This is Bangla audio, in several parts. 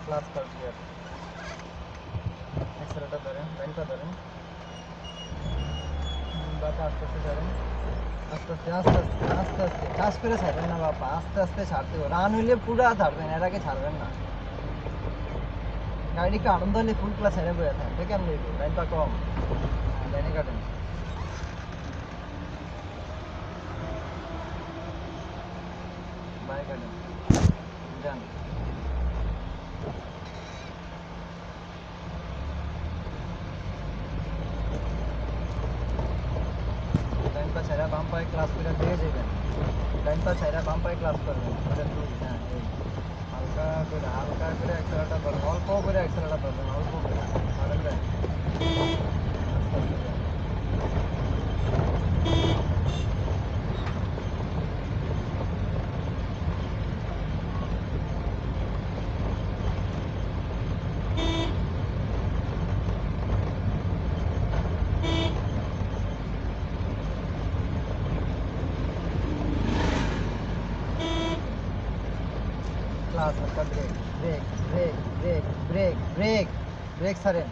ক্লাস ফার্স্ট গিয়ার অ্যাক্সেলেরেটর ধরেন লাইনটা ধরেন বাবা আস্তে আস্তে ধরেন আস্তে আস্তে আস্তে আস্তে আস্তে আস্তে কাজ করে ছাড়বেন না বাবা আস্তে আস্তে ছাড়তে হবে রান হইলে পুরো ছাড়বেন এর আগে ছাড়বেন না গাড়ি একটু আনন্দ হলে ফুল ক্লাস ছেড়ে বয়ে থাকেন দেখে আমি লাইনটা কম লাইনে কাটেন বাই কাটেন যান লাইন পা ছাড়া বাম পায়ে ক্লাস করে দিয়ে যাবেন লাইন পা ছাড়া বাম পায়ে ক্লাস করবেন হ্যাঁ এই হালকা করে অ্যাক্সেলেরেটর ধরবেন অল্প করে অ্যাক্সেলেরেটর ধরবেন অল্প করে ধরেন দেন ক্লাস হালকা brake brake brake brake brake brake brake ছাড়েন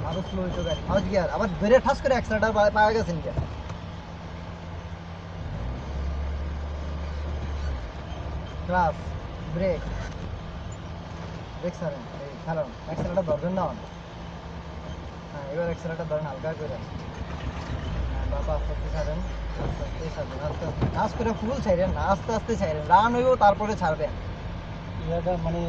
আরো স্লো হইতো গাড়ি ফার্স্ট গিয়ার আবার ধরে ঠাস করে অ্যাক্সেলেরেটর পাওয়া গেছেন গিয়া ক্লাস ব্রেক ব্রেক ছাড়েন এই ছাড়ুন অ্যাক্সেলেরেটর ধরবেন না হ্যাঁ এবার অ্যাক্সেলেরেটর ধরেন হালকা করে হ্যাঁ বাবা আস্তে আস্তে ছাড়েন আস্তে আস্তে ছাড়বেন আস্তে আস্তে কাজ করে ফুল ছাড়েন না আস্তে আস্তে ছাড়েন রান হইব তারপরে ছাড়বেন মানে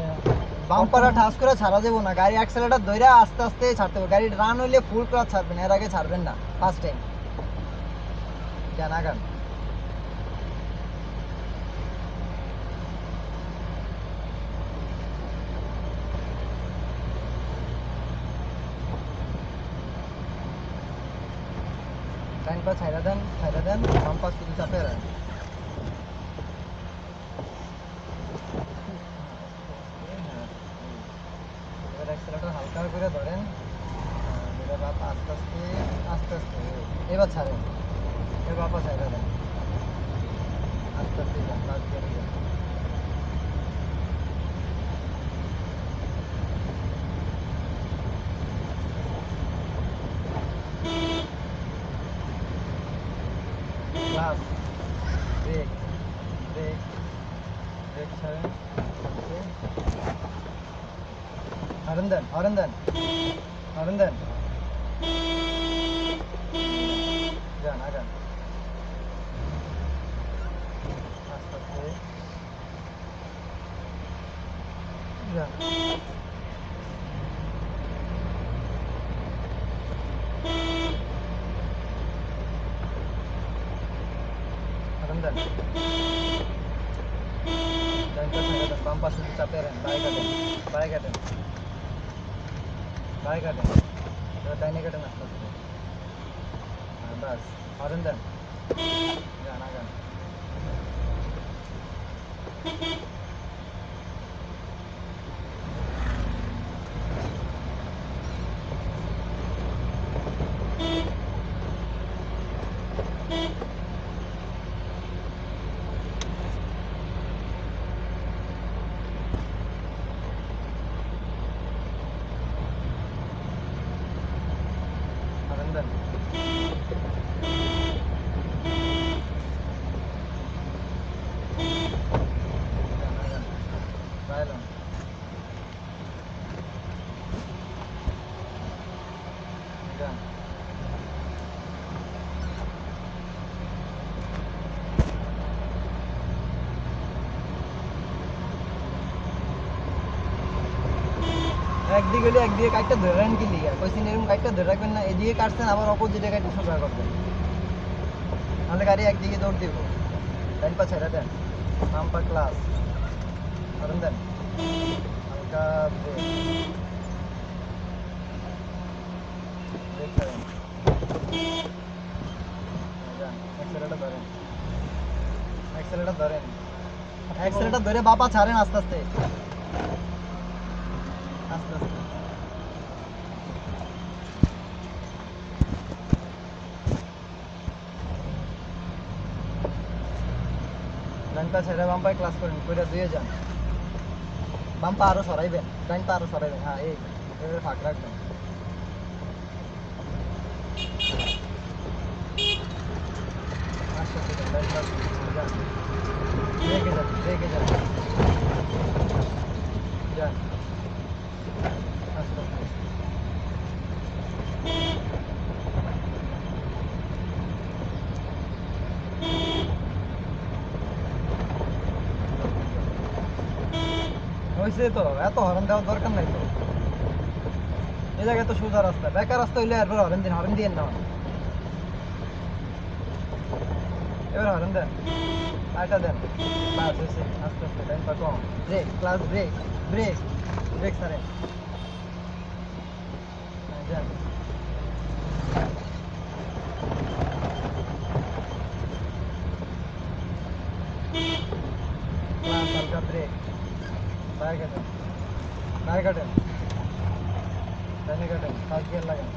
বাম্পারটা ঠাস করে ছাড়া যাবো না গাড়ি অ্যাক্সেলেরেটর ধরে আস্তে আস্তে ছাড়তে হবে গাড়ি রান হইলে ফুল ক্লাচ ছাড়বেন এর আগে ছাড়বেন না ফার্স্ট টাইম যান আগান লাইন পা ছাইড়া দেন বাম্পার শুধু চাপে রাখেন এবার অ্যাক্সেলেরেটর হালকা করে ধরেন এবার বাপা আস্তে আস্তে আস্তে আস্তে এবার ছাড়েন এবার বাপা ছাইড়া দেন আস্তে আস্তে যান লাস্ট গিয়ারে যান ক্লাস ব্রেক ব্রেক ব্রেক ছাড়েন হরেন দেন হরেন দেন হরেন দেন যান আগান আস্তে আস্তে যান হরেন দেন ডাইনটা ছেড়ে দেন বাম পাশে চাপে রাখেন বাই কাটেন এবার ডাইনে কাটেন আস্তে আস্তে হ্যাঁ বাস হরেন দেন যান আগান হরেন দেন যান আগান বাইলাম যান একদিকে হলে একদিকে কাটটা ধরে রাখেন কি লিগা কইছেন এরকম কাটটা ধরে রাখবেন না এদিকে কাটছেন আবার অপোজিটে কাটতে সোজা করবেন নাহলে গাড়ি একদিকে দৌড় দিব ডাইন পা ছেড়ে দেন বাম পা ক্লাস হরেন দেন হালকা ব্রেক ব্রেক ছাড়েন যান অ্যাক্সেলেরেটর ধরে বাপা ছাড়েন আস্তে আস্তে আস্তে আস্তে লাইনটা ছেড়ে বাম পায়ে ক্লাস করেন কইরা দিয়ে যান বাম পা আরো সরাইবেন, ডান পা আরো সরাইবেন। হ্যাঁ এই এভাবে ফাঁক রাখবেন। আস্তে আস্তে যান, ডান পা যান, ব্রেকে যান, ব্রেকে যান, যান আস্তে আস্তে। হয়েছে তো, এত হরন দেওয়ার দরকার নাই তো। এই জায়গায় তো সোজা রাস্তা, বেকার রাস্তা হইলে এরপর হরেন দিন, হরেন দিয়ে না। এবার হরেন দেন, আরেকটা দেন, বাস হয়েছে। আস্তে আস্তে ডান পা কম, brake, clutch brake, brake, brake ছাড়েন। হ্যাঁ, যান। ক্লাস হালকা ব্রেক, বাইরে কাটেন, বাইরে কাটেন, ডানে কাটেন, ফার্স্ট গিয়ার লাগান।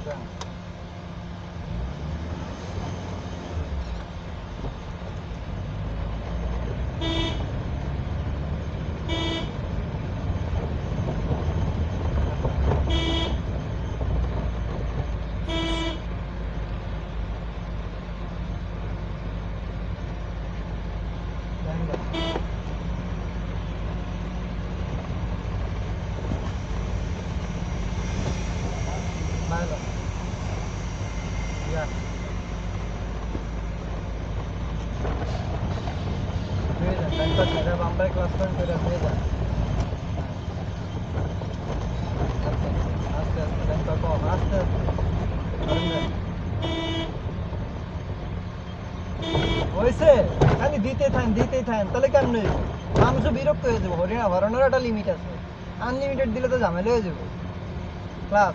যান। ডান যান। বাইরে যান। যান। ধুয়ে যান, ডান পা ছেড়ে বাম পায়ে ক্লাস পয়েন্ট করে ধুয়ে যান। আস্তে আস্তে আস্তে, ডান পা কম, আস্তে আস্তে হরেন দেন। হয়েছে, খালি দিতেই থাকেন, তাহলে কেমন হইব? মানুষও বিরক্ত হয়ে যাবো। হরনের একটা লিমিট আছে, আনলিমিটেড দিলে তো ঝামেলা হয়ে যাবো। ক্লাস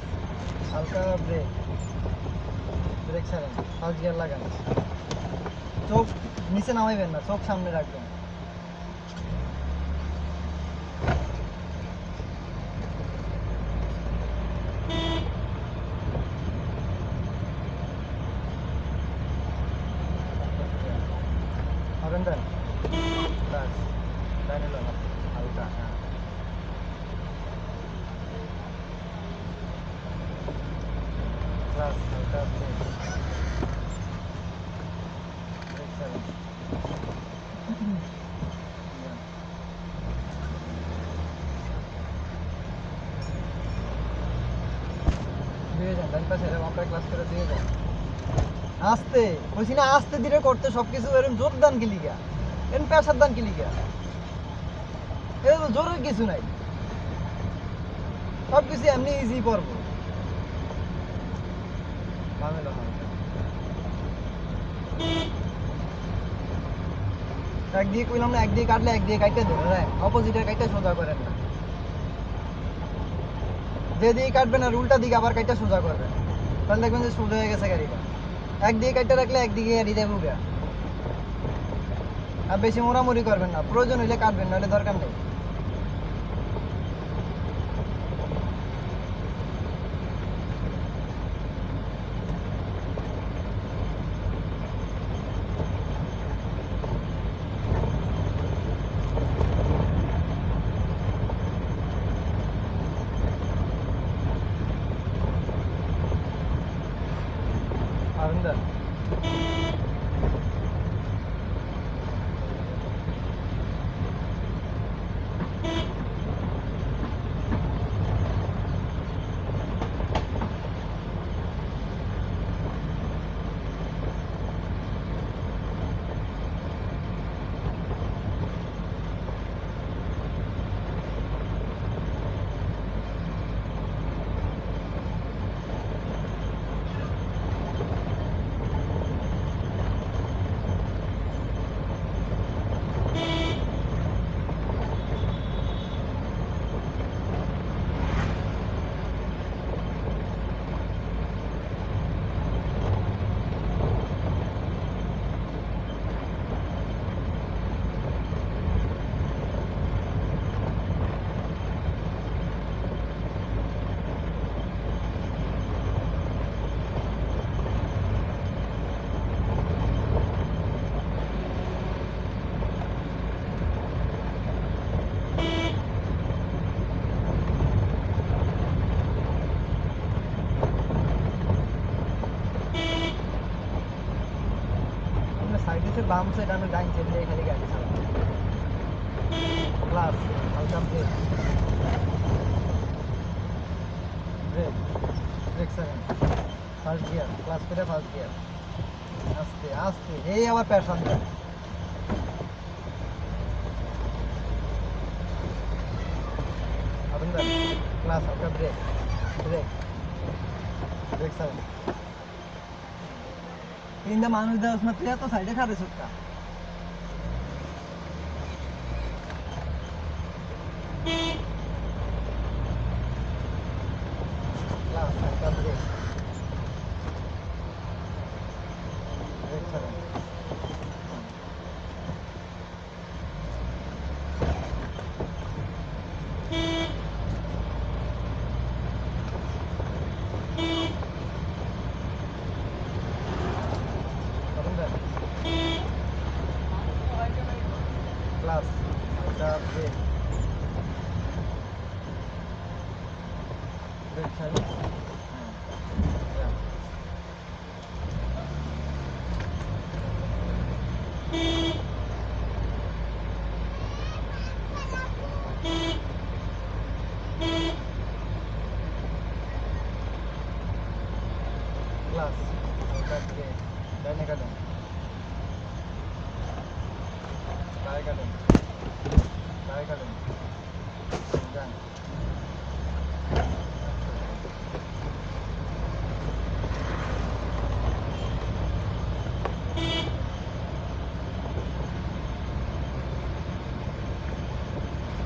হালকা ব্রেক, ব্রেক ছাড়েন, ফার্স্ট গিয়ার লাগান। চোখ নিচে নামাইবেন না, চোখ সামনে রাখবেন। হরেন দেন, ব্যাস, ডাইনে লাগান, হালকা। হ্যাঁ, ক্লাস হালকা ব্রেক, ব্রেক ছাড়েন। যান। দিয়ে যান, ডান পা ছেড়ে বাম পায়ে ক্লাস করে দিয়ে যান। আস্তে বলছি না, আস্তে ধীরে করতে সবকিছু এরকম জোর দান কি লিগা, এরকম প্রেসার দান কি লিগা? এর তো জোরের কিছু নাই, সবকিছু এমনি ইজি পড়বো। ঝামেলা হয় না। একদিকে কইলাম না, একদিকে কাটলে একদিকে কাটতে ধরে রাখেন, অপোজিটের কাটতে সোজা করেন না। যেদিকে কাটবেন আর উল্টা দিকে আবার কাটতে সোজা করবেন, তাহলে দেখবেন যে সোজা হয়ে গেছে গাড়িটা। একদিকে কাটতে রাখলে একদিকে গাড়ি দেবো গা। আর বেশি মোড়ামুড়ি করবেন না, প্রয়োজন হইলে কাটবেন, নাহলে দরকার নেই। পাবেন দেন। বামসে ডানে ডাইন চেপ দিয়ে খালি গাড়ি চালানো ক্লাস হালকা brake brake brake second first gear clutch করে ফার্স্ট গিয়ার আস্তে আস্তে এই আবার প্যাশন দেয় আপনি ক্লাস হালকা ব্রেক ব্রেক ব্রেক সেকেন্ড তিনটা মানুষ দেওয়া না তুই এত সাইডে খাবে সুটকা ক্লাস হালকা ব্রেক ব্রেক সেকেন্ড ক্লাস হালকা ব্রেক ব্রেক সেকেন্ড ক্লাস হালকা ব্রেক ডাইনে কাটেন বাঁয়ে কাটেন বাঁয়ে কাটেন যান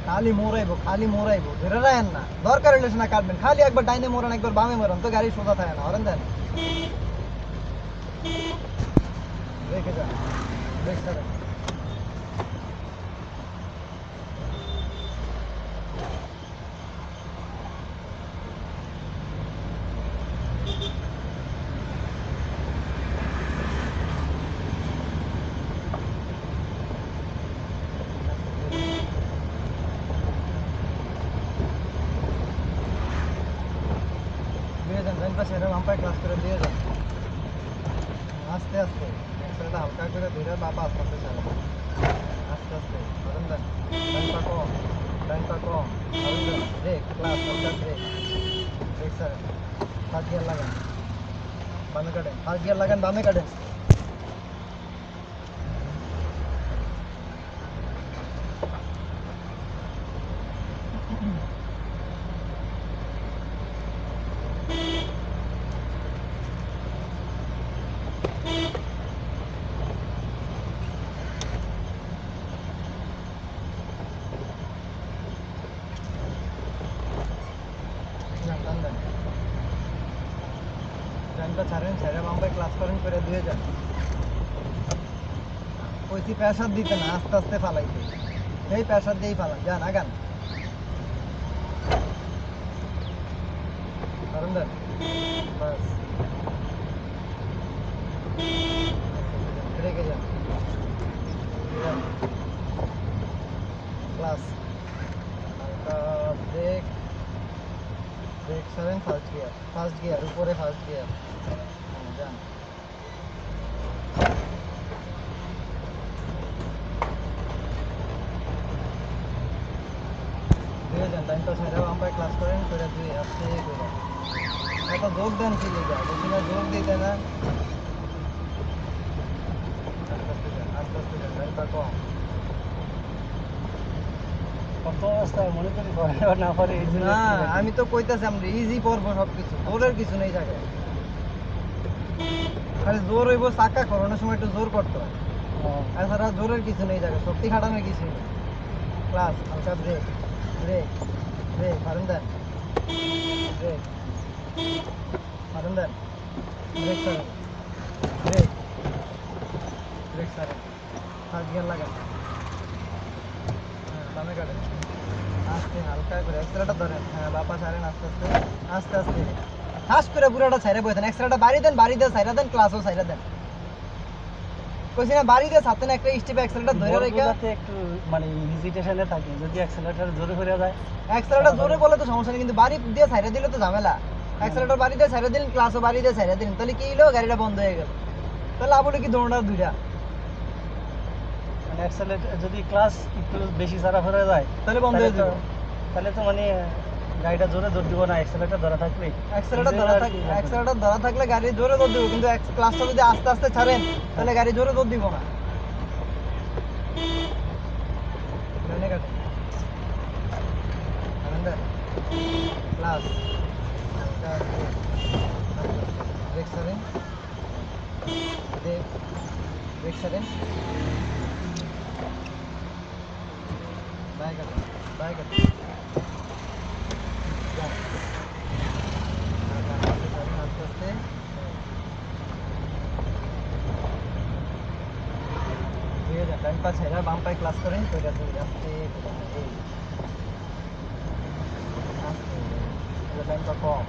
খালি মোড়াইবো ধরে রাখেন না দরকার হলে না কাটবেন খালি একবার ডাইনে মোড়ান একবার বামে মোড়ান তো গাড়ি সোজা থাকে না হরেন দেন রেখে যান ব্রেক ছাড়েন দিয়ে যান ডাইন পাশে এরকম আম্পায়ার ক্লাস করে দিয়ে যান আস্তে আস্তে এক্সেলটা হালকা করে ধরে বাবা আস্তে আস্তে চালান আস্তে আস্তে ধরেন দেন ডাইন পা কম ধরেন দেন ব্রেক ক্লাস হালকা brake brake sir first gear লাগান বামে কাটেন ফার্স্ট গিয়ার লাগান বামে কাটেন ডাইনটা ছাড়েন ছেড়ে বামে ক্লাস করেন করে দিয়ে যান ওইটি প্রেসার দিতে না আস্তে আস্তে ফালাইতে এই প্রেসার দিয়েই ফালান যান আগান ধরেন দেন বাস ব্রেকে যান ক্লাস হালকা ব্রেক ব্রেক ছাড়েন ফার্স্ট গিয়ার উপরে ফার্স্ট গিয়ার যান দিয়ে যান টাইম তো ছেড়ে বাম্পায় ক্লাস করেন করে দিয়ে আসতে করে এত যোগ দেন কি লিখা বেশি না যোগ দিতে না আস্তে আস্তে যান টাইমটা কম কত অবস্থায় মনে করি না পারে না আমি তো কইতাছি আমরা ইজি পড়বো সবকিছু জোরের কিছু নেই জায়গায় খালি জোর হইব চাকা করানোর সময় একটু জোর করতে হয় এছাড়া জোরের কিছু নেই জায়গায় শক্তি খাটানোর কিছু নেই ক্লাস হালকা ব্রেক ব্রেক ব্রেক মারেন দেন ব্রেক মারেন দেন ব্রেক সারেন ব্রেক ব্রেক সারেন ফার্স্ট গিয়ার লাগান বামে কাটেন আস্তে হালকা করে এক্সট্রাটা ধরেন হ্যাঁ বাপা ছাড়েন আস্তে আস্তে আস্তে আস্তে ফাঁস করে পুরোটা ছাইরে বইতেন এক্সট্রাটা বাড়ি দেন ছাইরা দেন ক্লাসও ছাইরা দেন কইছি না বাড়ি দিয়ে ছাড়তেন একটা স্টেপে এক্সেলটা ধরে রেখে একটু মানে হেজিটেশনে থাকে যদি অ্যাক্সেলারেটর জোরে করে যায় এক্সেলটা জোরে বলে তো সমস্যা নেই কিন্তু বাড়ি দিয়ে ছাইরা দিলে তো ঝামেলা এক্সেলটার বাড়ি দিয়ে ছাইরা দিলেন ক্লাসও বাড়ি দিয়ে ছাইরা দিলেন তাহলে কি হলো গাড়িটা বন্ধ হয়ে গেল তাহলে আপনি কি দৌড়ার দুইটা অ্যাক্সেলেরেটর যদি ক্লাস একটু বেশি চালাফেরা যায় তাহলে বন্ধ হয়ে যাবে। তাহলে তো মানে গাড়িটা জোরে দৌড় দিব না, অ্যাক্সেলেরেটর ধরা থাকবে। অ্যাক্সেলেরেটর ধরা থাকলে গাড়ি জোরে দৌড় দিব, কিন্তু ক্লাসটা যদি আস্তে আস্তে ছাড়েন তাহলে গাড়ি জোরে দৌড় দিব না। ডানে কাটেন, ক্লাস ব্রেক ছাড়েন, ব্রেক ছাড়েন, বাই কাটেন, বাই কাটেন, যান। আস্তে আস্তে দিয়ে যান, ডান পা ছেড়ে বাম পায়ে ক্লাস করেন, তো এটা আস্তে আস্তে ডান পা কম।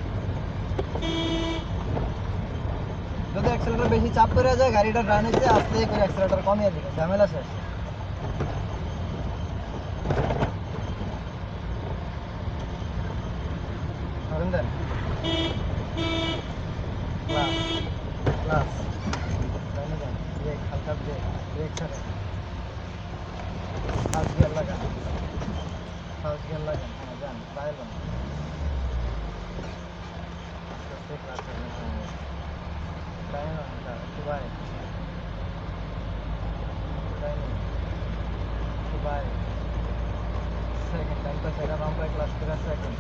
যদি অ্যাক্সেলেটর বেশি চাপ করে যায়, গাড়িটা রান হচ্ছে, আস্তে করে অ্যাক্সেলেটর কমিয়ে দিবে, ঝামেলা শেষ। ধরেন দেন, ক্লাস ক্লাস ডানে যান, ব্রেক হালকা, ব্রেক ব্রেক ছাড়েন, ফার্স্ট গিয়ার লাগান, ফার্স্ট গিয়ার লাগান, হ্যাঁ যান, বাইরে যান, আস্তে আস্তে ক্লাস ছাড়েন, হ্যাঁ বাইরে যান, একটু বাইরে, বাইরে একটু বাইরে, সেকেন্ড টাইম পা ছেড়ে বাম পায়ে ক্লাস করে, সেকেন্ড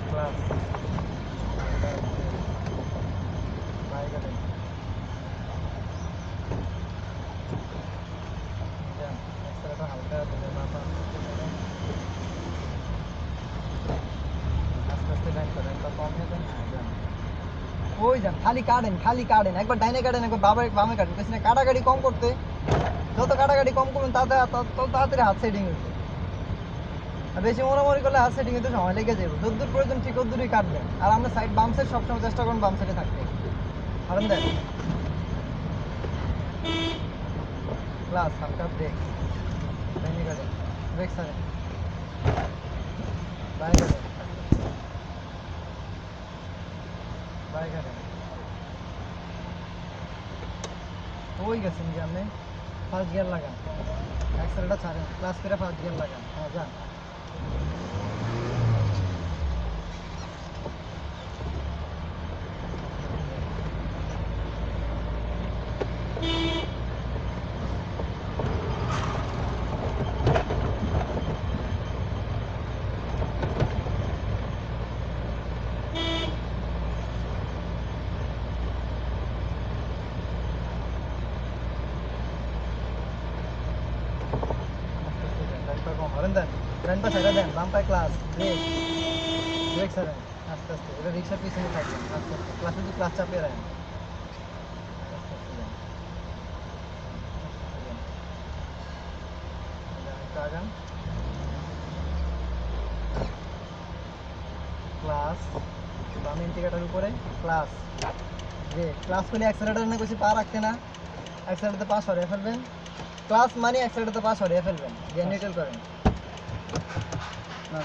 ক্লাস বাইরে গেলেন, যান অ্যাক্সেলেটর হালকা দিলেন, মাথা আস্তে আস্তে ডাইন করেন, বা কমিয়ে দেন, হ্যাঁ যান, ওই যান, খালি কাটেন, খালি কাটেন, একবার ডাইনে কাটেন, একবার বামে কাটেন, পেছনে কাটাকাটি কম করতে, যত কাটাকাটি কম করবেন তত তাড়াতাড়ি হাত সেটিং হইবে। আর বেশি মোড়ামুড়ি করলে হাত সেটিং হতে সময় লেগে যাবে, যতদূর প্রয়োজন ঠিক ততদূরই কাটবেন। আর আমরা সাইড বাম সাইড সবসময় চেষ্টা করুন বাম সাইডে থাকতে। কারণ দেন ক্লাস হালকা, ব্রেক ডাইনে কাটেন, ব্রেক ছাড়েন, বাই কাটেন, বাই কাটেন, ওই গেছেন যে আপনি ফার্স্ট গিয়ার লাগান, অ্যাক্সেলেটর ছাড়েন, ক্লাস করে ফার্স্ট গিয়ার লাগান, হ্যাঁ যান, ডান পা কম হরেন দেন, ডান পা ছেড়ে দেন, বাম পায়ে ক্লাস, ব্রেক ব্রেক ছাড়েন, আস্তে আস্তে, এটা রিক্সার পিছনে থাকবেন, আস্তে আস্তে ক্লাসে যদি ক্লাস চাপিয়ে রাখেন, আস্তে আস্তে যান, আস্তে আস্তে যান, একটু আগান, ক্লাস বাম ইন্ডিকেটার উপরে, ক্লাস ব্রেক, ক্লাস করলে অ্যাক্সেলেটর না কিছু পা রাখতে না, অ্যাক্সেলেটরতে পা সরিয়ে ফেলবেন, ক্লাস মানে অ্যাক্সেলেটরতে পা সরিয়ে ফেলবেন, দিয়ে নিউট্রাল করেন, না